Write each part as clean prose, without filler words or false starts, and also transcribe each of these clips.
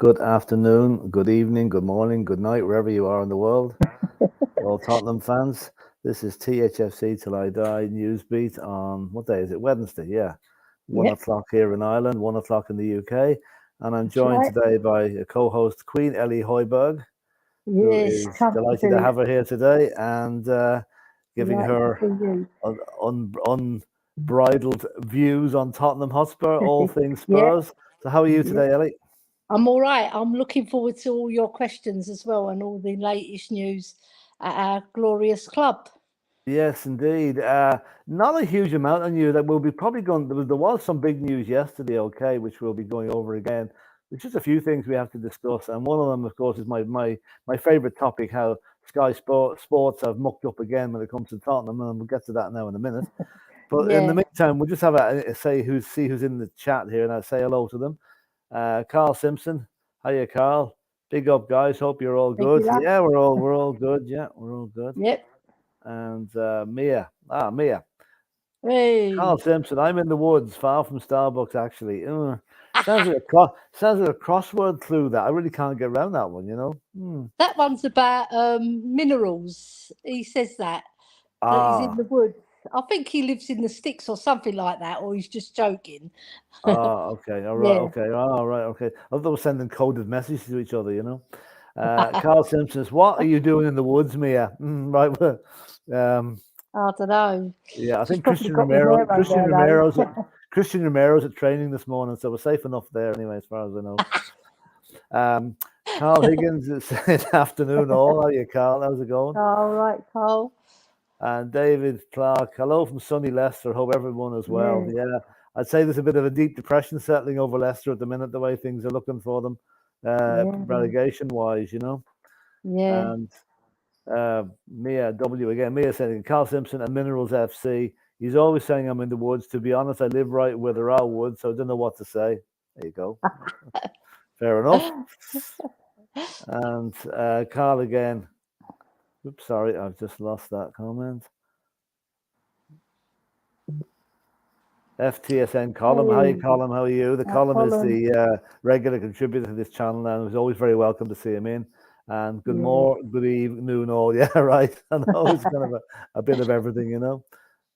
Good afternoon, good evening, good morning, good night, wherever you are in the world. All Tottenham fans, this is THFC Till I Die Newsbeat on, what day is it? Wednesday, yeah. 1:00 here in Ireland, 1:00 in the UK. And I'm joined today by a co-host, Queen Ellie Hoiberg, who is delighted to have her here today and giving her unbridled views on Tottenham Hotspur, all things Spurs. So how are you today, Ellie? I'm all right. I'm looking forward to all your questions as well and all the latest news at our glorious club. Yes, indeed. Not a huge amount of news. That we'll be probably going. There was some big news yesterday, okay, which we'll be going over again. There's just a few things we have to discuss, and one of them, of course, is my favorite topic: how Sports have mucked up again when it comes to Tottenham, and we'll get to that now in a minute. But in the Yeah. meantime, we'll just have a say who's in the chat here, and I'll say hello to them. Carl Simpson, hiya, Carl. Big up, guys. Hope you're all good. Regular. Yeah, we're all good. Yeah, we're all good. Yep. And Mia. Mia. Hey. Carl Simpson. I'm in the woods, far from Starbucks. Actually, sounds like a crossword clue. That I really can't get around that one. You know. That one's about minerals. He says that he's in Ah. the woods. I think he lives in the sticks or something like that, or he's just joking. Okay. All right. Yeah. Okay. All right. Okay. I thought they were sending coded messages to each other. You know. Carl Simpson's. What are you doing in the woods, Mia? Right. I don't know. Yeah, I She's think probably got Romero there though. Christian Romero's at training this morning, so we're safe enough there anyway, as far as I know. Carl Higgins is saying afternoon all. How are you, Carl? How's it going? All right, Cole. And David Clark, hello from sunny Leicester. Hope everyone as well. Yeah, I'd say there's a bit of a deep depression settling over Leicester at the minute, the way things are looking for them, relegation wise, you know. Yeah. And Mia W again. Mia saying Carl Simpson and Minerals FC. He's always saying I'm in the woods. To be honest, I live right where there are woods, so I don't know what to say. There you go. Fair enough. And Carl again. Oops, sorry, I've just lost that comment. FTSN column. Hi, column. How are you? The column is the regular contributor to this channel, and it's always very welcome to see him in. And good evening, all. Yeah, right. I know it's kind of a bit of everything, you know.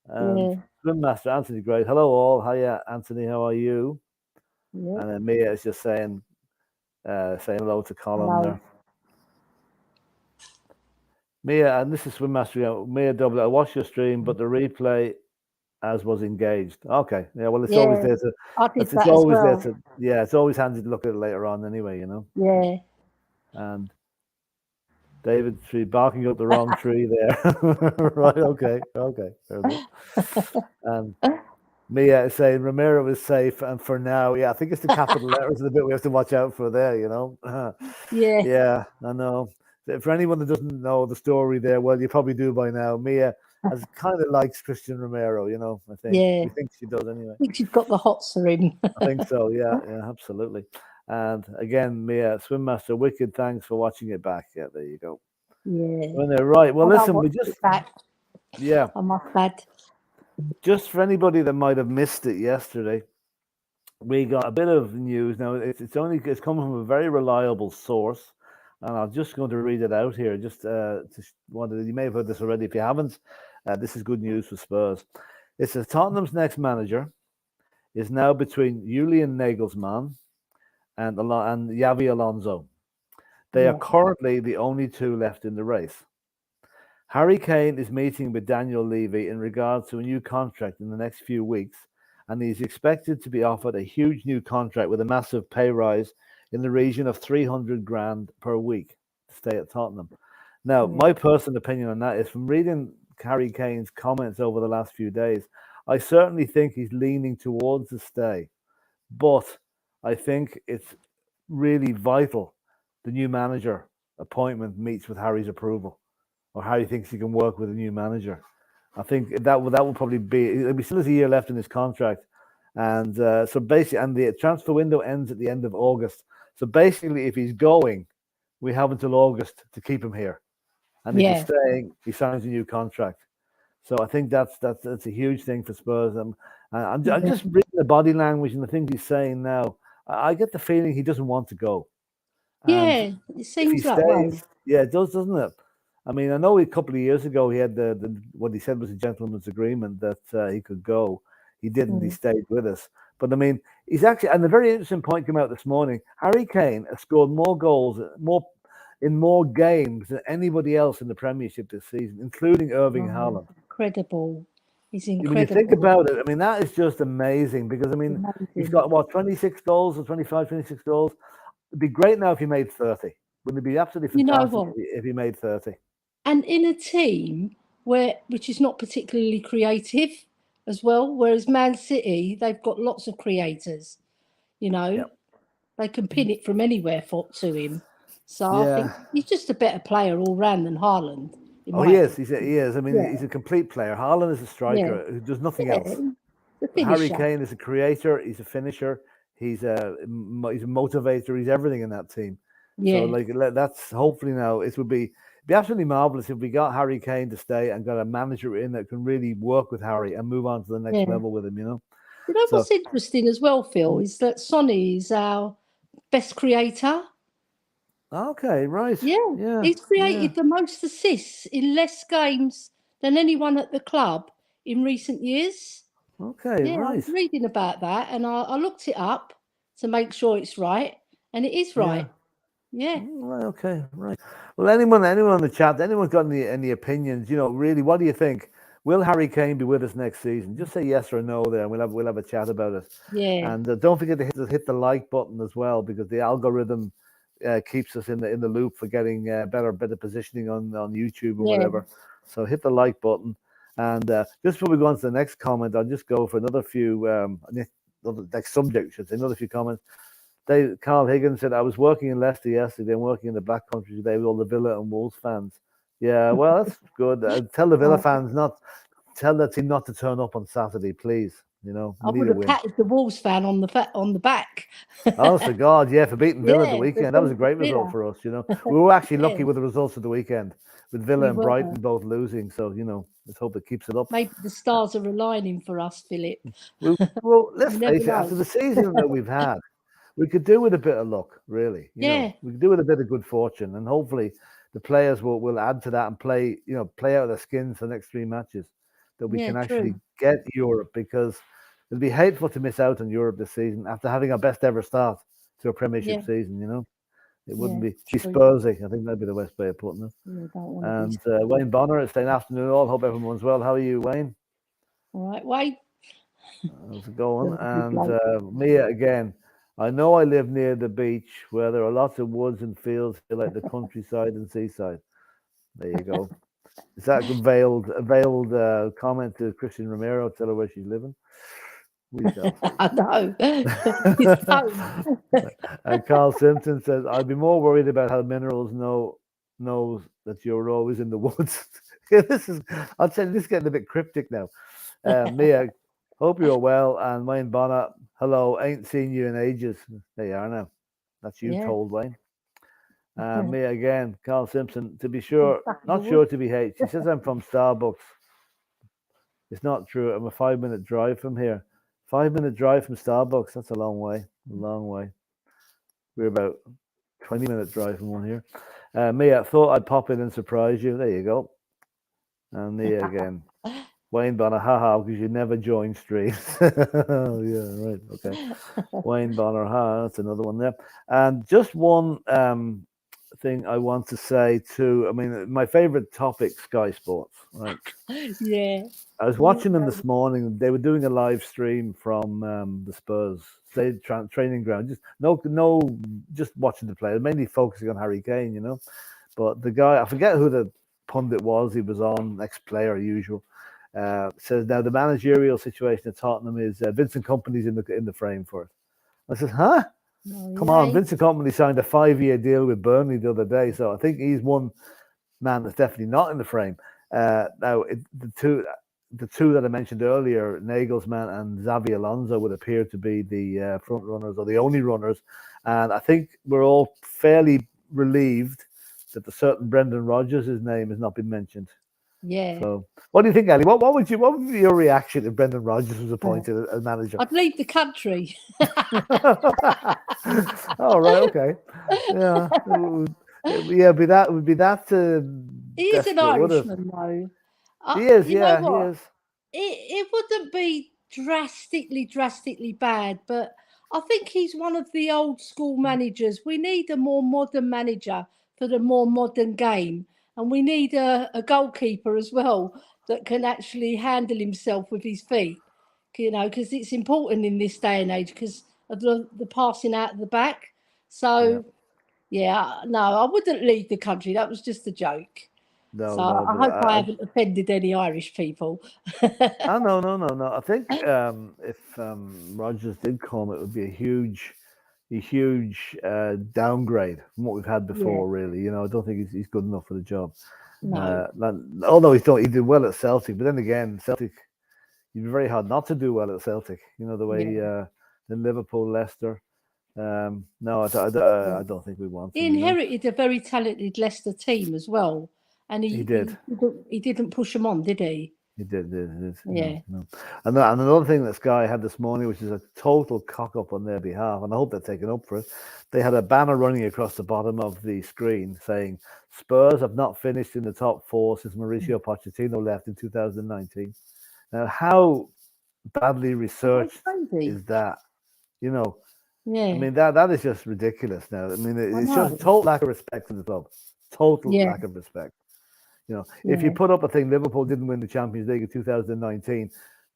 And Swim Master Anthony, great. Hello, all. Hiya, Anthony. How are you? And then Mia is just saying hello to Colin there. Mia, and this is Swim Master. Mia W. I watched your stream, but the replay as was engaged. Okay, yeah. Well, it's always there to. It's always there to. Yeah, it's always handy to look at it later on, anyway. You know. Yeah. And David tree barking up the wrong tree there. Right. Okay. Fair enough. And Mia is saying Romero is safe, and for now, yeah, I think it's the capital letters the bit we have to watch out for there. You know. Yeah, I know. For anyone that doesn't know the story there, well, you probably do by now. Mia has kind of likes Christian Romero, you know. I think. Yeah. We think she does anyway. I think she's got the hots for him. I think so. Yeah, absolutely. And again, Mia, Swim Master, wicked. Thanks for watching it back. Yeah, there you go. Yeah. When they're right. Well, listen, we just. Yeah. I'm off bad. Just for anybody that might have missed it yesterday, we got a bit of news. Now it's coming from a very reliable source, and I'm just going to read it out here. Just you may have heard this already. If you haven't, this is good news for Spurs. It says Tottenham's next manager is now between Julian Nagelsmann and Xavi Alonso. They are currently the only two left in the race. Harry Kane is meeting with Daniel Levy in regards to a new contract in the next few weeks, and he's expected to be offered a huge new contract with a massive pay rise in the region of 300 grand per week to stay at Tottenham. Now, my personal opinion on that is from reading Harry Kane's comments over the last few days, I certainly think he's leaning towards the stay, but I think it's really vital the new manager appointment meets with Harry's approval, or Harry thinks he can work with a new manager. I think that will probably be. He still has a year left in his contract, and so basically, and the transfer window ends at the end of August. So basically, if he's going, we have until August to keep him here, and if he's staying, he signs a new contract. So I think that's a huge thing for Spurs. I'm just reading the body language and the things he's saying now. I get the feeling he doesn't want to go. And it seems that way. Yeah, it does, doesn't it? I mean, I know a couple of years ago he had what he said was a gentleman's agreement that he could go. He didn't. He stayed with us. But I mean, he's actually, and a very interesting point came out this morning. Harry Kane has scored more goals, in more games than anybody else in the Premiership this season, including Erling Haaland. Incredible. He's incredible. When you think about it, I mean, that is just amazing because, I mean, he's got, 26 goals or 26 goals. It'd be great now if he made 30. Wouldn't it be absolutely You know fantastic what? if he made 30? And in a team which is not particularly creative as well, whereas Man City, they've got lots of creators, you know, Yep. they can pin it from anywhere to him. So I Yeah. think he's just a better player all round than Haaland, in Oh, he my is. opinion. He is. I mean, Yeah, he's a complete player. Haaland is a yeah, striker who does nothing yeah. else. The Harry finisher. Kane is a creator. He's a finisher. He's a motivator. He's everything in that team. So Yeah, like that's hopefully now it would be absolutely marvelous if we got Harry Kane to stay and got a manager in that can really work with Harry and move on to the next yeah. level with him. You know. You know So what's interesting as well, Phil, is that Sonny is our best creator. okay, right, Yeah, yeah, he's yeah. created the most assists in less games than anyone at the club in recent years. Okay, Yeah, I was right, reading about that and I looked it up to make sure it's right, and it is yeah. right. Yeah, Right, okay, right. Well, anyone in the chat, anyone got any opinions? You know, really, what do you think? Will Harry Kane be with us next season? Just say yes or no there, and we'll have a chat about it. yeah, And don't forget to hit the like button as well, because the algorithm keeps us in the loop for getting better positioning on YouTube or yeah. whatever. So hit the like button. And just before we go on to the next comment, I'll just go for another few next subject, I should say, another few comments. Carl Higgins said, I was working in Leicester yesterday and working in the Black Country today with all the Villa and Wolves fans. Yeah, well, that's good. Tell the Villa I, fans tell the team not to turn up on Saturday, please. You know, I we need would a have win. patted the Wolves fan on the back. Honest to God, yeah, for beating Villa at the Yeah, the weekend. That was a Wolves great result Villa. for us, you know. We were actually Yeah, lucky with the results of the weekend, with Villa we and were. Brighton both losing. So, you know, let's hope it keeps it up. Maybe the stars are aligning for us, Philip. Well, let's You never face it, know. after the season that we've had, we could do with a bit of luck, really. You know, Yeah, we could do with a bit of good fortune, and hopefully the players will add to that and play out their skins for the next 3 matches, that we yeah, can actually true. get Europe, because it'd be hateful to miss out on Europe this season after having our best ever start to a Premiership Yeah, season. You know, it wouldn't yeah, be true. Spursy. I think that'd be the best way of putting it. Yeah, don't want to be. And Wayne Bonner, it's an afternoon all. Hope everyone's well. How are you, Wayne? All right, wait. How's it going? Lovely And bloke. Mia again. I know I live near the beach where there are lots of woods and fields here, like the countryside and seaside. There you go. Is that a veiled comment to Christian Romero? Tell her where she's living. We shall see. I know. His tone. And Carl Simpson says, "I'd be more worried about how minerals knows that you're always in the woods." Yeah, I'll tell you, this is getting a bit cryptic now. Mia, hope you're well. And Wayne Bonner, hello, ain't seen you in ages. There you are now. That's you Yeah. told, Wayne. Mia again, Carl Simpson, to be From sure, back of the not wood. sure to be hate. She says I'm from Starbucks. It's not true. I'm a 5 minute drive from here. 5 minute drive from Starbucks. That's a long way. A long way. We're about 20 minute drive from one here. Mia, thought I'd pop in and surprise you. There you go. And Mia again. Wayne Bonner, haha, because you never join streams. Oh, yeah, right. Okay. Wayne Bonner, that's another one there. And just one thing I want to say too. I mean, my favorite topic, Sky Sports, right? Yeah. I was watching them this morning. They were doing a live stream from the Spurs training ground. Just watching the players, mainly focusing on Harry Kane, you know. But the guy, I forget who the pundit was. He was on, ex-player, usual. Says now the managerial situation at Tottenham is Vincent Kompany's in the frame for it. I said, huh? No, Come on, yeah. Vincent Kompany signed a 5-year deal with Burnley the other day, so I think he's one man that's definitely not in the frame. Now the two that I mentioned earlier, Nagelsmann and Xavi Alonso, would appear to be the front runners or the only runners, and I think we're all fairly relieved that the certain Brendan Rodgers' name has not been mentioned. Yeah. So, what do you think, Ellie? What would be your reaction if Brendan Rodgers was appointed as manager? I'd leave the country. Oh, right, okay, yeah, yeah. Would be that He is an desperate, would it? Irishman, though. He is, You know yeah, he what? is. It wouldn't be drastically bad, but I think he's one of the old school managers. We need a more modern manager for the more modern game, and we need a goalkeeper as well that can actually handle himself with his feet. You know, because it's important in this day and age because of the passing out of the back. Yeah. So yeah, no, I wouldn't leave the country. That was just a joke. No, So no, I but hope I haven't offended any Irish people. oh no, no, no, no. I think if Rogers did come, it would be a huge downgrade from what we've had Yeah, before. Really, I don't think he's good enough for the job. no, Although he did well at Celtic, but then again, Celtic, you'd be very hard not to do well at Celtic. The way yeah, in Liverpool, Leicester. No, yeah. I don't think we want He him. inherited a very talented Leicester team as well, and He did. he didn't push them on, did he? He did. Yeah, No. And another thing that Sky had this morning, which is a total cock up on their behalf, and I hope they're taken up for it. They had a banner running across the bottom of the screen saying, "Spurs have not finished in the top four since Mauricio Pochettino left in 2019." Now, how badly that's researched crazy. is that? You know, I Yeah, mean that is just ridiculous. Now, I mean I it's just know. total lack of respect for the club. Total Yeah, lack of respect. If you yeah, put up a thing, Liverpool didn't win the Champions League in 2019,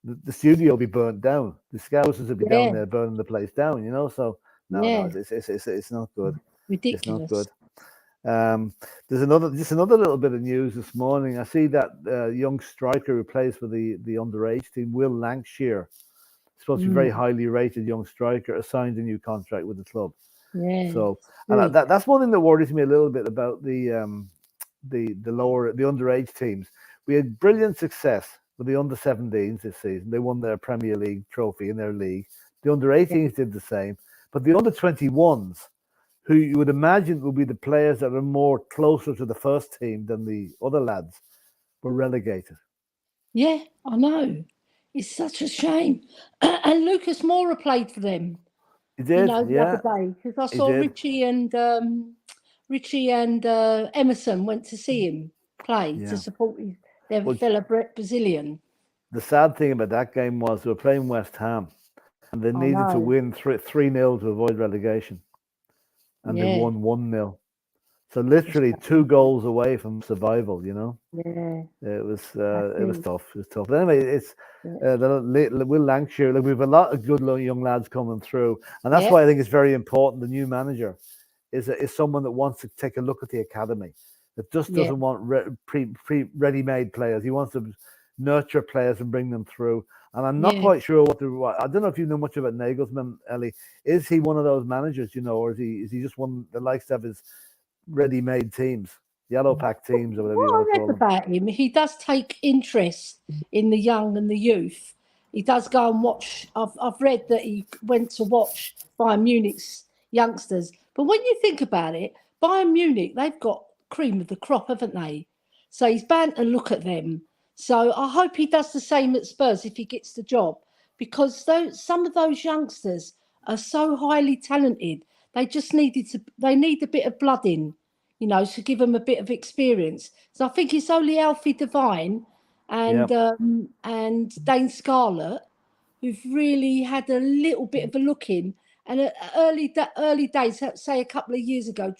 the studio will be burnt down. The Scousers will be down yeah, there burning the place down. So no, yeah. it's not good. It's not good. Ridiculous. There's another little bit of news this morning. I see that young striker who plays for the underage team, Will Lancashire, supposed to be very Mm, highly rated young striker, has signed a new contract with the club. yeah, So, and good. that's one thing that worries me a little bit about the underage teams. We had brilliant success with the under 17s this season. They won their Premier League trophy in their league. The under Yeah, 18s did the same, but the under 21s, who you would imagine will be the players that are more closer to the first team than the other lads, were relegated. yeah, I know. It's such a shame. And Lucas Moura played for them. He did, The other yeah, day because I he saw did. Richie and Emerson went to see him play to Yeah. support their Well, fellow Brazilian. the sad thing about that game was they were playing West Ham, and they I needed to know. win 3-0 to avoid relegation, and they Yeah, won 1-0. So it's literally two shame. goals away from survival. Yeah, that's It was it. tough. It was tough. But anyway, it's Yeah, Will Lancashire. Like, we have a lot of good young lads coming through, and that's yeah, why I think it's very important. The new manager is someone that wants to take a look at the academy. That just yeah, doesn't want pre ready made players. He wants to nurture players and bring them through. And I'm not yeah. quite sure I don't know if you know much about Nagelsmann, Ellie. Is he one of those managers, or is he just one that likes to have his ready-made teams, yellow pack teams, or whatever What you want to I call read them. about him, he does take interest in the young and the youth. He does go and watch. I've read that he went to watch Bayern Munich's youngsters. But when you think about it, Bayern Munich, they've got cream of the crop, haven't they? So he's bound to look at them. So I hope he does the same at Spurs if he gets the job, because some of those youngsters are so highly talented. They just needed to. They need a bit of blood in, to give them a bit of experience. So I think it's only Alfie Devine Yeah, and Dane Scarlett who've really had a little bit of a look in. And early days, say a couple of years ago,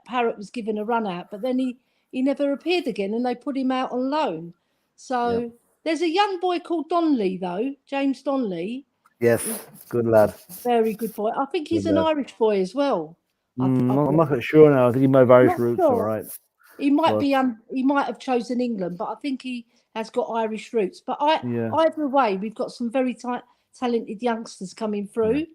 Parrott was given a run out, but then he never appeared again, and they put him out on loan. yeah, So there's a young boy called Donnelly, though, James Donnelly, yes, good lad, very good boy. I think he's good an lad. Irish boy as well. I've I'm read. not quite sure now. I think he might have I'm Irish not roots, all sure. right, He might but be he might have chosen England, but I think he has got Irish roots. But yeah, either way, we've got some very talented youngsters coming yeah, through.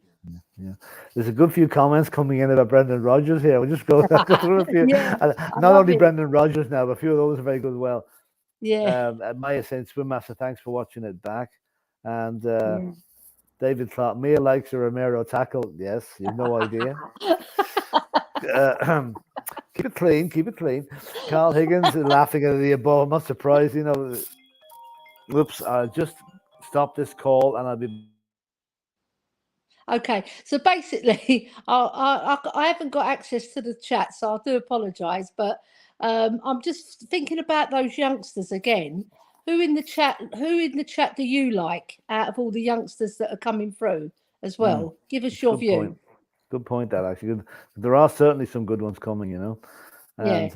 yeah. There's a good few comments coming in about Brendan Rodgers here. We'll just go through a few. Yeah, And I not love only it. Brendan Rodgers now, but a few of those are very good as well. Yeah, Maya saying, Swim Master, thanks for watching it back. And yeah. David thought, Mia likes a Romero tackle. Yes, you've no idea. Uh, keep it clean, keep it clean. Carl Higgins is laughing at the above. I'm not surprised, Whoops, I'll just stop this call and I'll be Okay, so basically, I haven't got access to the chat, so I do apologise. But I'm just thinking about those youngsters again. Who in the chat do you like out of all the youngsters that are coming through as well? Give us it's a your good point. view. Good point, that actually. There are certainly some good ones coming. Yeah.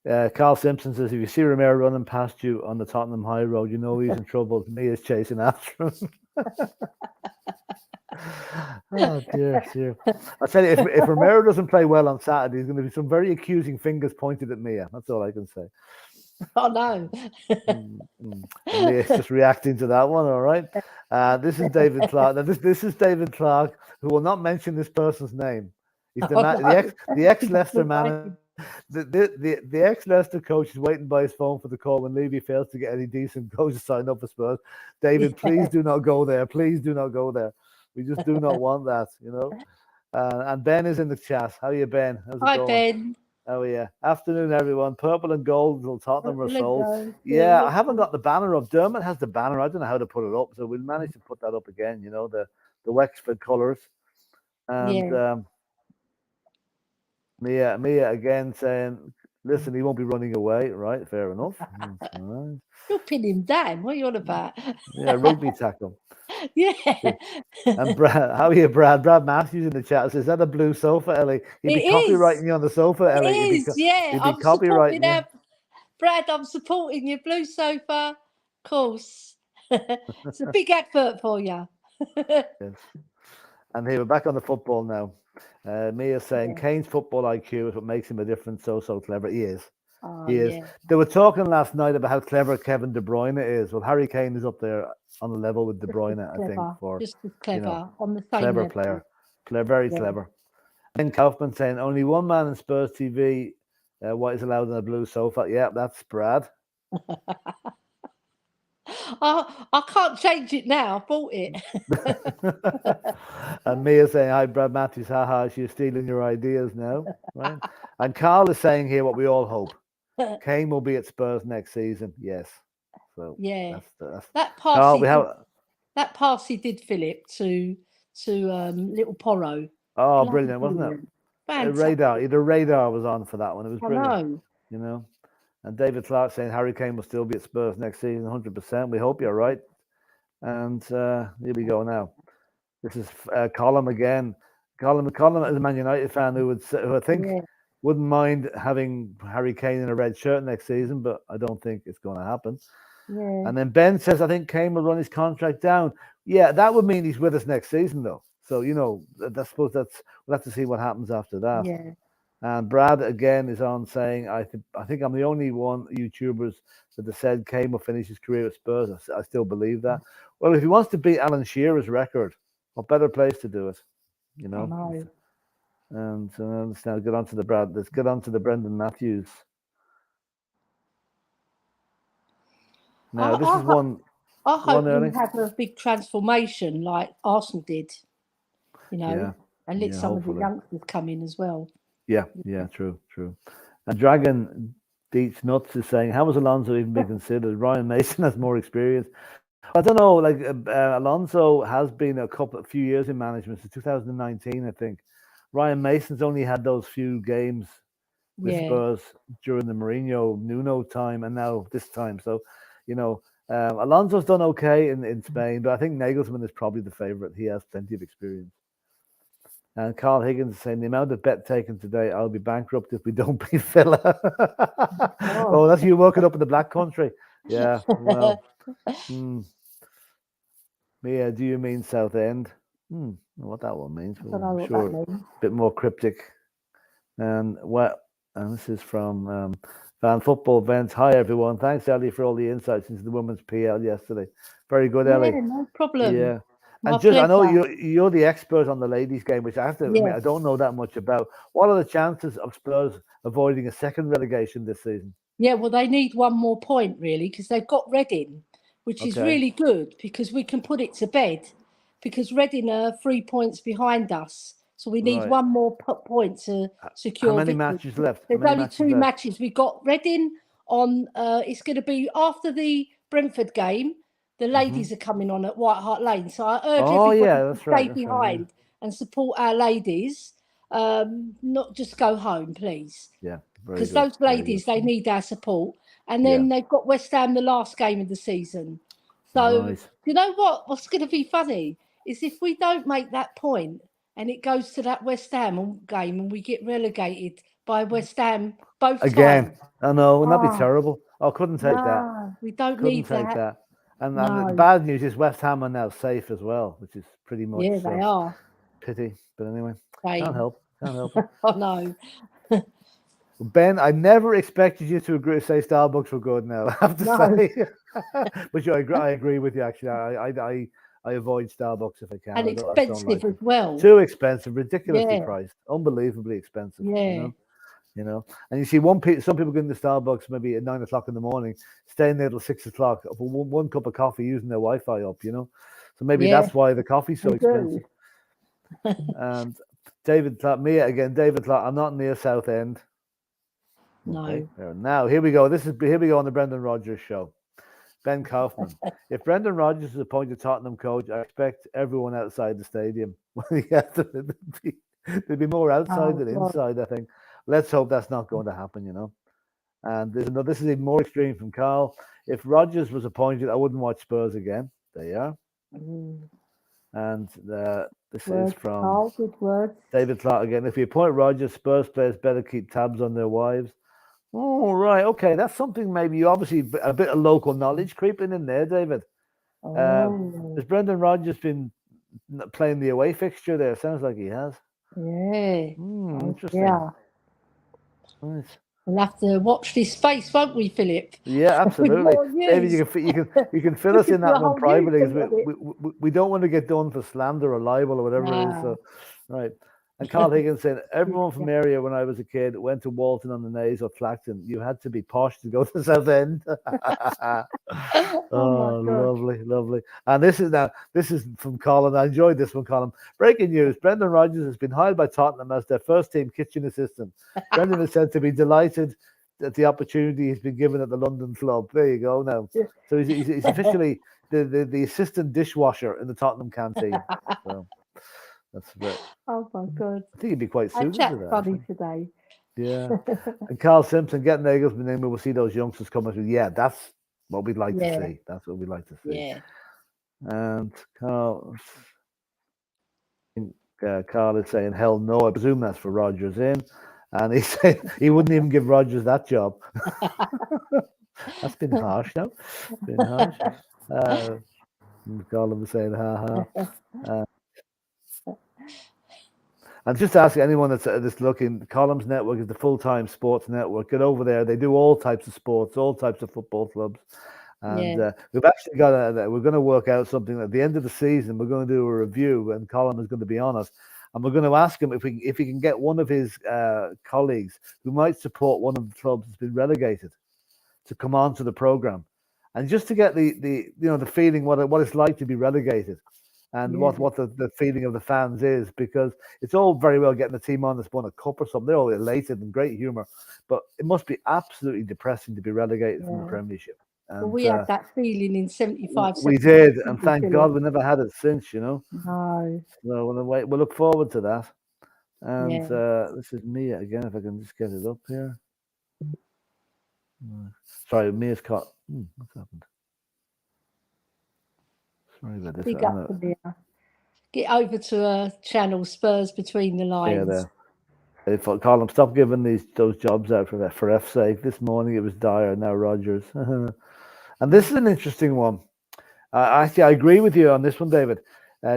And Carl Simpson says, if you see Romero running past you on the Tottenham High Road, you know he's in trouble. Me is chasing after him. Oh dear, dear. I tell you, if Romero doesn't play well on Saturday, there's going to be some very accusing fingers pointed at Mia. That's all I can say. Oh no. And Mia's just reacting to that one. All right. This is David Clark. Now, this is David Clark, who will not mention this person's name. He's Oh no. the ex Leicester manager. The ex Leicester coach is waiting by his phone for the call when Levy fails to get any decent coaches signed up for Spurs. David, please do not go there. Please do not go there. We just do not want that, you know. And Ben is in the chat. How are you, Ben? How's it Hi going? Ben. Oh yeah. Afternoon, everyone. Purple and gold until Tottenham are sold. Lego. Yeah, I haven't got the banner up. Dermot has the banner. I don't know how to put it up, so we'll manage to put that up again. You know, the Wexford colours. And Yeah. Mia again saying, "Listen, he won't be running away." Right, fair enough. That's all right. You'll pin him down. What are you on about? Yeah, rugby tackle. Yeah. And Brad, how are you, Brad? Brad Matthews in the chat says, "Is that a blue sofa, Ellie?" He'd It be is. copywriting you on the sofa, It Ellie. is. Yeah. He'd be I'm copywriting supporting you. our Brad. I'm supporting your blue sofa. Of course. It's a big advert for you. Yes. And here we're back on the football now. Mia saying Yeah. Kane's football IQ is what makes him a different, so clever. He is. Oh He is. yeah. They were talking last night about how clever Kevin De Bruyne is. Well, Harry Kane is up there on the level with De Just as Bruyne, I think, clever. for Just as you know, clever. On the same clever level. player, very Yeah. clever. Ben Kaufman saying only one man in Spurs TV. What is allowed on a blue sofa? Yeah, that's Brad. I can't change it now. I bought it. And Mia saying, "Hi, Brad Matthews. Haha, she's stealing your ideas now, right?" And Carl is saying here what we all hope: Kane will be at Spurs next season. Yes. So Yeah. that's That pass Carl. he We did. have That pass he did, Philip, to little Porro. Bloody brilliant, wasn't it? brilliant. Radar. Fantastic. The radar was on for that one. It was I brilliant. know. You know. And David Clark saying Harry Kane will still be at Spurs next season, 100%. We hope you're right. And here we go now. This is Colin again. Colin is a Man United fan who who I think Yeah. wouldn't mind having Harry Kane in a red shirt next season, but I don't think it's going to happen. Yeah. And then Ben says, I think Kane will run his contract down. Yeah, that would mean he's with us next season, though. So, you know, I suppose we'll have to see what happens after that. Yeah. And Brad again is on saying, I think I'm the only one YouTubers that has said Kane will finish his career at Spurs. I still believe that. Well, if he wants to beat Alan Shearer's record, what better place to do it? You I know. know. And let's now get on to the Brad. Let's get on to the Brendan Matthews. Now this is one hope early. we have a big transformation like Arsenal did, you know, Yeah. and let some of the Hopefully. youngsters come in as well. Yeah, true. And Dragon Deets Nuts is saying, how has Alonso even been considered? Ryan Mason has more experience. I don't know. Like Alonso has been a few years in management since 2019, I think. Ryan Mason's only had those few games with Yeah. Spurs during the Mourinho Nuno time, and now this time. So, you know, Alonso's done okay in Spain, but I think Nagelsmann is probably the favourite. He has plenty of experience. And Carl Higgins is saying the amount of bet taken today, I'll be bankrupt if we don't beat Villa. Oh, that's you working up in the Black Country. Yeah, well. Mia, do you mean Southend? What that one means? I don't know what sure, that means. a bit more cryptic. And this is from Fan Football Vents. Hi everyone, thanks Ellie for all the insights into the women's PL yesterday. Very good, Ellie. Yeah, no problem. Yeah. My And just, I know pleasure. you're the expert on the ladies' game, which I have to admit I Yes. don't know that much about. What are the chances of Spurs avoiding a second relegation this season? Yeah, well, they need one more point really because they've got Reading, which is Okay. really good because we can put it to bed because Reading are 3 points behind us. So we need Right. one more point to secure How many victory. matches left? There's only two matches. We've got Reading on, it's going to be after the Brentford game. The ladies are coming on at White Hart Lane. So I urge everybody to stay behind and support our ladies. Not just go home, please. Yeah. Because those ladies, they need our support. And then they've got West Ham the last game of the season. So, you know what? What's going to be funny is if we don't make that point and it goes to that West Ham game and we get relegated by West Ham both Again. times. I know, wouldn't that be terrible? I couldn't take that. No, we don't Couldn't need take that. And the No. bad news is West Ham are now safe as well, which is pretty much Yeah, they are. pity. But anyway, can't Shame. help. Can't help it. I know. Ben, I never expected you to say Starbucks were good. Now I have to No. say, but I agree with you. Actually, I avoid Starbucks if I can. And I just don't expensive like as them. well. Too expensive, ridiculously Yeah. priced, unbelievably expensive. Yeah. And you see some people go into Starbucks maybe at 9 o'clock in the morning, staying there till 6 o'clock for one cup of coffee, using their Wi-Fi up. So maybe Yeah. that's why the coffee's so They do. expensive. And David Clark, me again, David Clark. I'm not near Southend. Okay, No. now here we go. Here we go on the Brendan Rodgers show. Ben Kaufman. If Brendan Rodgers is appointed Tottenham coach, I expect everyone outside the stadium. There'd be more outside Oh, than God. inside, I think. Let's hope that's not going to happen. And this is even more extreme from Carl. If Rodgers was appointed, I wouldn't watch Spurs again. There you are. Mm. And this is Words, from Carl. Good words. David Clark again. If you appoint Rodgers, Spurs players better keep tabs on their wives. Oh, right. Okay. That's something maybe you obviously a bit of local knowledge creeping in there, David. Oh. Has Brendan Rodgers been playing the away fixture there? Sounds like he has. Yeah. Oh, Interesting. yeah. Nice. We'll have to watch this space, won't we, Philip? Yeah, With absolutely. more David, news. you can fill We us could in do a that one whole news privately because beat of it. we don't want to get done for slander or libel or whatever it is. Nah. So, right. And Carl Higgins said, everyone from Yeah. area when I was a kid went to Walton on the Naze or Clacton. You had to be posh to go to Southend. Oh, my Oh, God. lovely, lovely. And this is from Colin. I enjoyed this one, Colin. Breaking news: Brendan Rodgers has been hired by Tottenham as their first team kitchen assistant. Brendan is said to be delighted at the opportunity he's been given at the London club. There you go. Now, so he's officially the assistant dishwasher in the Tottenham canteen. So that's a bit. Oh, my God. I think he'd be quite Our suited to chat's that. I funny think. today. Yeah. And Carl Simpson getting Eagles, but then we will see those youngsters coming through. Yeah, that's what we'd like to Yeah. see. That's what we'd like to see. Yeah. And Carl is saying, "Hell no!" I presume that's for Rodgers in, and he's saying he wouldn't even give Rodgers that job. That's been harsh, now. Been harsh. Colin was saying, "Ha ha." And just ask anyone that's looking, Columns Network is the full-time sports network. Get over there. They do all types of sports, all types of football clubs. And Yeah. we've actually got we're going to work out something at the end of the season. We're going to do a review, and Colin is going to be on it. And we're going to ask him if he can get one of his colleagues who might support one of the clubs that's been relegated to come on to the program, and just to get the feeling what it's like to be relegated, and Yeah. what the feeling of the fans is, because it's all very well getting a team on that's won a cup or something. They're all elated and great humour, but it must be absolutely depressing to be relegated from the Yeah. Premiership. Well, And we had that feeling in 75, we did, 76, and didn't we, thank God Philip? we never had it since. No. So we'll look forward to that. And Yeah. this is Mia again, if I can just get it up here. Sorry, Mia's caught. What's happened? Sorry about this. Big up to Mia. Get over to channel Spurs Between the Yeah, Lines. there. Colin, stop giving those jobs out for F's sake. This morning it was Dyer, now Rodgers. And this is an interesting one. Actually, I agree with you on this one, David.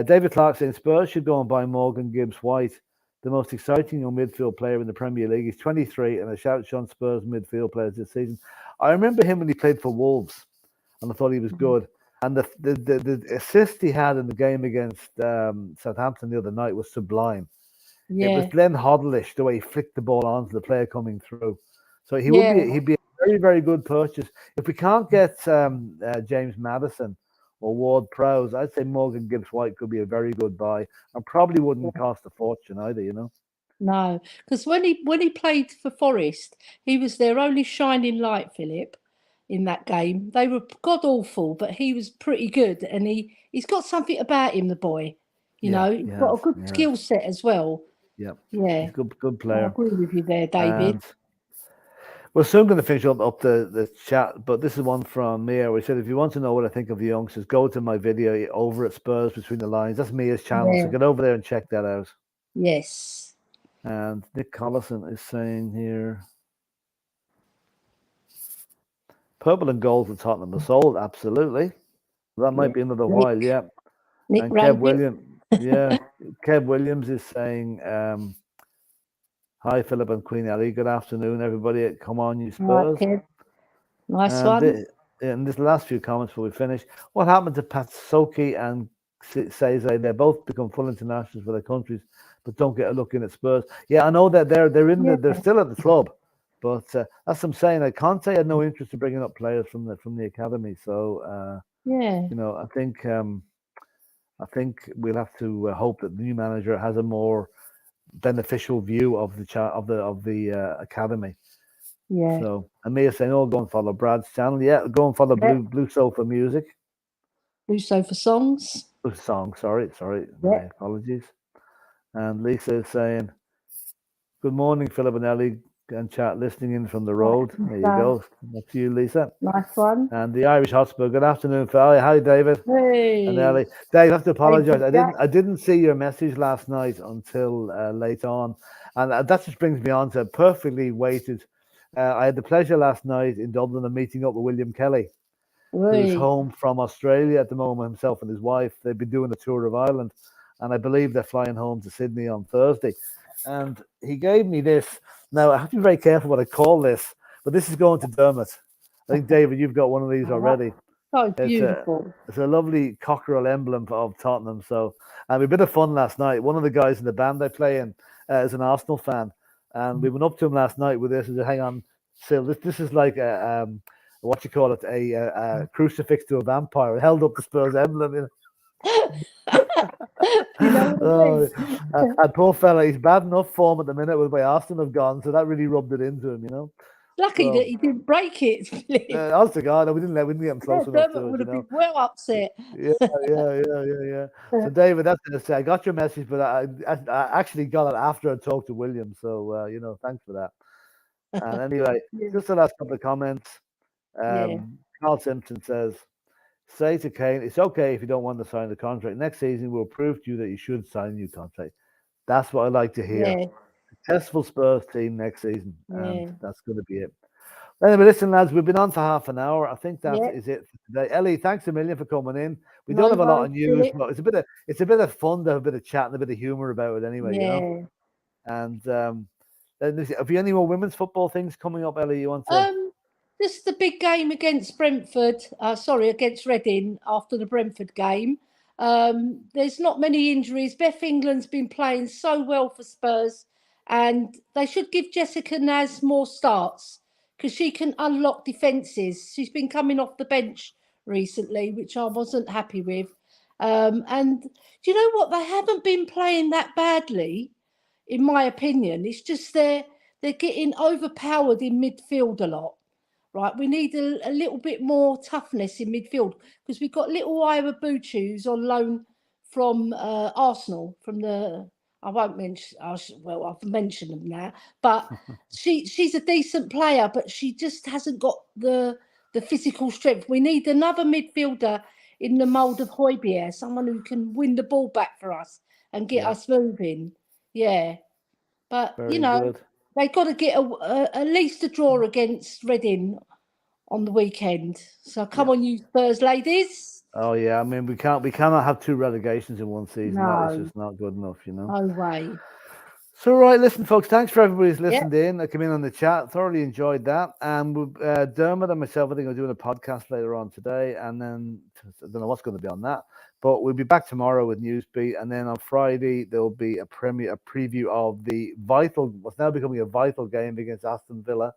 David Clark saying Spurs should go and buy Morgan Gibbs White, the most exciting young midfield player in the Premier League. He's 23 and a shout on Spurs midfield players this season. I remember him when he played for Wolves, and I thought he was good. And the assist he had in the game against Southampton the other night was sublime. It was Yeah. Glenn Hoddleish the way he flicked the ball onto the player coming through. So Yeah. he'd be a very, very good purchase. If we can't get James Maddison or Ward Prowse, I'd say Morgan Gibbs White could be a very good buy, and probably wouldn't cost a fortune either. No, because when he played for Forest, he was their only shining light, Philip, in that game. They were god awful, but he was pretty good, and he's got something about him, the boy. Yeah, He's he got a has. good He has. skill set as well. Yeah, Yeah, he's a good I player. agree with you there, David. And we're soon going to finish up the chat, but this is one from Mia. We said, if you want to know what I think of the youngsters, go to my video over at Spurs Between the Lines. That's Mia's channel, so Yeah. get over there and check that out. Yes. And Nick Collison is saying here, purple and gold for Tottenham are sold. Absolutely. That might be another while, yeah. Nick And wrote it. Kev Williams is saying, "Hi, Philip and Queen Ellie. Good afternoon, everybody. Come on, you Right, Spurs." kid. Nice And one. in this last few comments before we finish, what happened to Patsoki and Cesar? They both become full internationals for their countries, but don't get a look in at Spurs. Yeah, I know that they're still at the club, but that's what I'm saying. I can't say I had no interest in bringing up players from the academy. So Yeah. I think we'll have to hope that the new manager has a more beneficial view of the academy. Yeah. So Amir saying, "Oh, go and follow Brad's channel. Yeah, go and follow Yeah. Blue Sofa Music. Luso for songs. Song. Sorry, my Yeah. apologies." And Lisa is saying, "Good morning, Philip and Ellie and chat, listening in from the road." There you go. That's you, Lisa. Nice one. And the Irish Hotspur. Good afternoon, Phil. Hi, David. And Hey. Ellie. Dave, I have to apologise. Hey, Jack. I didn't see your message last night until late on, and that just brings me on to perfectly weighted. I had the pleasure last night in Dublin of meeting up with William Kelly, who's Hey. home from Australia at the moment, himself and his wife. They've been doing a tour of Ireland, and I believe they're flying home to Sydney on Thursday. And he gave me this. Now, I have to be very careful what I call this, but this is going to Dermot. I think, David, you've got one of these already. So It's beautiful. a lovely cockerel emblem of Tottenham. So, and we had a bit of fun last night. One of the guys in the band I play in is an Arsenal fan, and we went up to him last night with this and said, "Hang on, Sil, this is like a what you call it, a crucifix to a vampire." It held up the Spurs emblem. You You know what I know? mean? And poor fella, he's bad enough form at the minute with my Arsenal have gone, so that really rubbed it into him, you know. Lucky So, that he didn't break it, Philip. honest to God, we didn't get him Yeah, close enough Dermot to it, would you have know. been well upset. Yeah. So, David, that's going to say I got your message, but I actually got it after I talked to William. So, thanks for that. And anyway, Yeah. just the last couple of comments. Yeah. Carl Simpson says, "Say to Kane, it's okay if you don't want to sign the contract. Next season, we'll prove to you that you should sign a new contract." That's what I like to hear. Yeah. Successful Spurs team next season, and Yeah. that's going to be it. Anyway, listen, lads, we've been on for half an hour. I think that Yeah. is it for today. Ellie, thanks a million for coming in. We don't No have a lot worries, of news, Philip. but it's a bit of fun to have a bit of chat and a bit of humour about it anyway, you know. Yeah. And have you any more women's football things coming up, Ellie? You want to? Just the big game against Brentford. Against Reading after the Brentford game. There's not many injuries. Beth England's been playing so well for Spurs, and they should give Jessica Naz more starts because she can unlock defences. She's been coming off the bench recently, which I wasn't happy with. And do you know what? They haven't been playing that badly, in my opinion. It's just they're getting overpowered in midfield a lot. Right, we need a little bit more toughness in midfield because we've got little Ira Buchu who's on loan from Arsenal. From the I won't mention. Well, I've mentioned them now, but she's a decent player, but she just hasn't got the physical strength. We need another midfielder in the mould of Højbjerg, someone who can win the ball back for us and get Yeah, us moving. Yeah, but very good. they got to get at least a draw against Reading on the weekend. So come Yeah. on, you Spurs ladies. Oh yeah. I mean, we cannot have two relegations in one season. That is No, just not good enough, you know. no way. So, right, listen, folks, thanks for everybody who's Yep, listened in. I came in on the chat, thoroughly enjoyed that. And Dermot and myself, I think, are doing a podcast later on today. And then I don't know what's going to be on that, but we'll be back tomorrow with Newsbeat. And then on Friday, there'll be a preview of what's now becoming a vital game against Aston Villa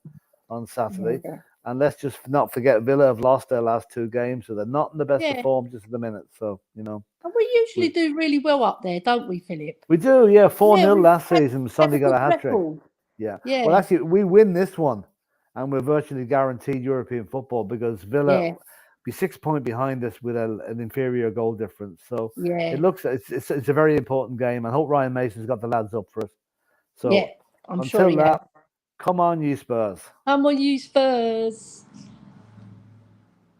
on Saturday. yeah, And let's just not forget, Villa have lost their last two games, so they're not in the best of yeah. form just at the minute. So, And we usually do really well up there, don't we, Philip? we do, yeah. 4-0 We've last season. had Sunday a got good a hat trick. record. Yeah. Well, Yeah, actually, we win this one, and we're virtually guaranteed European football because Villa yeah, be 6 points behind us with an inferior goal difference. So yeah, it's a very important game. I hope Ryan Mason's got the lads up for it. yeah. So I'm sure until he has. that, come on, you Spurs. Come on, you Spurs.